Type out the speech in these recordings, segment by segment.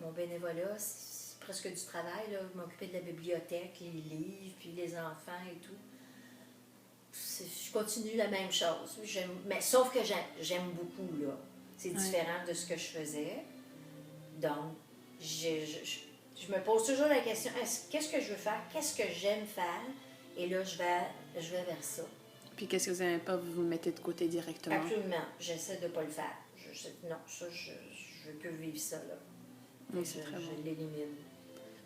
mon bénévolat, c'est presque du travail, là, m'occuper de la bibliothèque, les livres, puis les enfants et tout. Je continue la même chose. Mais sauf que j'aime beaucoup, là. C'est différent de ce que je faisais. Donc, je me pose toujours la question, qu'est-ce que je veux faire? Qu'est-ce que j'aime faire? Et là, je vais vers ça. Puis qu'est-ce que vous n'aimez pas, vous le mettez de côté directement? Absolument. J'essaie de ne pas le faire. Non, ça, je ne veux plus vivre ça, là. Oui, c'est très bon. Je l'élimine.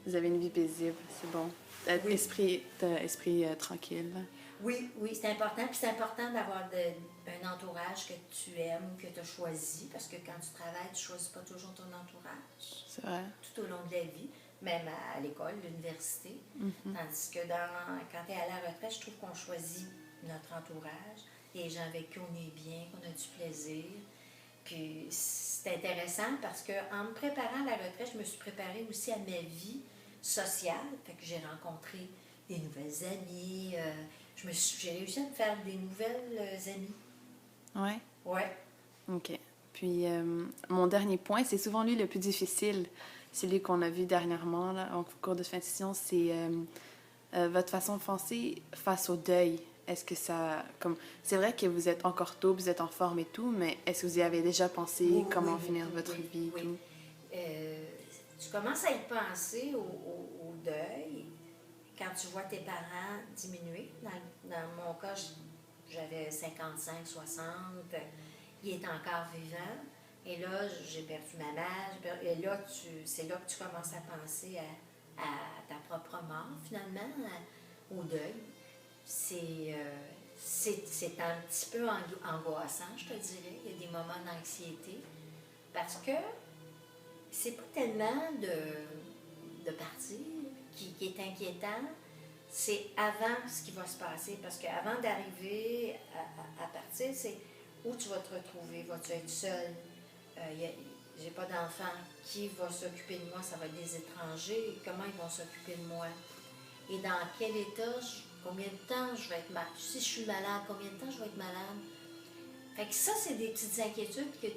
Vous avez une vie paisible, c'est bon. Oui. Esprit tranquille. Oui, c'est important. Puis c'est important d'avoir un entourage que tu aimes, que tu as choisi. Parce que quand tu travailles, tu ne choisis pas toujours ton entourage. C'est vrai. Tout au long de la vie, même à l'école, l'université. Tandis que quand tu es à la retraite, je trouve qu'on choisit notre entourage, les gens avec qui on est bien, qu'on a du plaisir. Puis c'est intéressant parce qu'en me préparant à la retraite, je me suis préparée aussi à ma vie sociale. Fait que j'ai rencontré des nouvelles amies. J'ai réussi à me faire des nouvelles amies. Ouais? Ouais. OK. Puis, mon dernier point, c'est souvent lui le plus difficile. Celui qu'on a vu dernièrement, là, en cours de fin de session, c'est votre façon de penser face au deuil. Est-ce que ça... c'est vrai que vous êtes encore tôt, vous êtes en forme et tout, mais est-ce que vous y avez déjà pensé comment finir votre vie et tout? Tu commences à y penser au deuil quand tu vois tes parents diminuer. Dans mon cas, j'avais 55, 60. Il est encore vivant. Et là, j'ai perdu ma mère. Et là, c'est là que tu commences à penser à ta propre mort, finalement, au deuil. C'est un petit peu angoissant, je te dirais. Il y a des moments d'anxiété. Parce que c'est pas tellement de partir qui est inquiétant, c'est avant ce qui va se passer. Parce qu'avant d'arriver à partir, c'est où tu vas te retrouver. Vas-tu être seul? J'ai pas d'enfant. Qui va s'occuper de moi? Ça va être des étrangers. Comment ils vont s'occuper de moi? Et dans quel état, combien de temps je vais être malade? Si je suis malade, combien de temps je vais être malade? Fait que ça, c'est des petites inquiétudes que